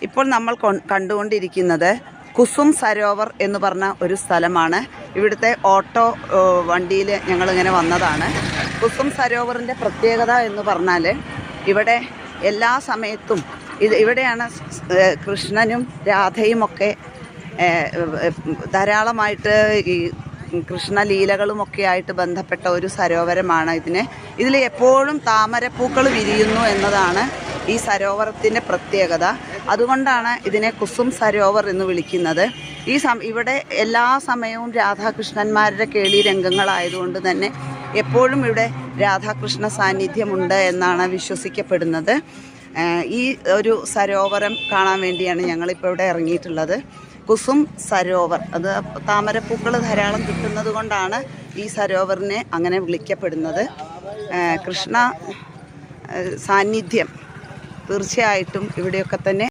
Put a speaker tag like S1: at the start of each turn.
S1: ഇപ്പോൾ നമ്മൾ കണ്ടുകൊണ്ടിരിക്കുന്നത് കുസും സരോവർ എന്ന് പറഞ്ഞ ഒരു സ്ഥലമാണ്. ഇവിടുത്തെ ഓട്ടോ വണ്ടിയിൽ ഞങ്ങളിങ്ങനെ വന്നതാണ്. കുസും സരോവറിൻ്റെ പ്രത്യേകത എന്ന് പറഞ്ഞാൽ ഇവിടെ എല്ലാ സമയത്തും ഇവിടെയാണ് കൃഷ്ണനും രാധയുമൊക്കെ ധാരാളമായിട്ട് ഈ കൃഷ്ണലീലകളുമൊക്കെ ആയിട്ട് ബന്ധപ്പെട്ട ഒരു സരോവരമാണ്. ഇതിൽ എപ്പോഴും താമരപ്പൂക്കൾ വിരിയുന്നു എന്നതാണ് ഈ സരോവരത്തിൻ്റെ പ്രത്യേകത. അതുകൊണ്ടാണ് ഇതിനെ കുസും സരോവർ എന്ന് വിളിക്കുന്നത്. ഇവിടെ എല്ലാ സമയവും രാധാകൃഷ്ണന്മാരുടെ കേളി രംഗങ്ങളായതുകൊണ്ട് തന്നെ എപ്പോഴും ഇവിടെ രാധാകൃഷ്ണ സാന്നിധ്യമുണ്ട് എന്നാണ് വിശ്വസിക്കപ്പെടുന്നത്. ഈ ഒരു സരോവരം കാണാൻ വേണ്ടിയാണ് ഞങ്ങളിപ്പോൾ ഇവിടെ ഇറങ്ങിയിട്ടുള്ളത്. കുസും സരോവർ, അത് താമരപ്പൂക്കൾ ധാരാളം കിട്ടുന്നത് കൊണ്ടാണ് ഈ സരോവറിനെ അങ്ങനെ വിളിക്കപ്പെടുന്നത്. കൃഷ്ണ സാന്നിധ്യം തീർച്ചയായിട്ടും ഇവിടെയൊക്കെ തന്നെ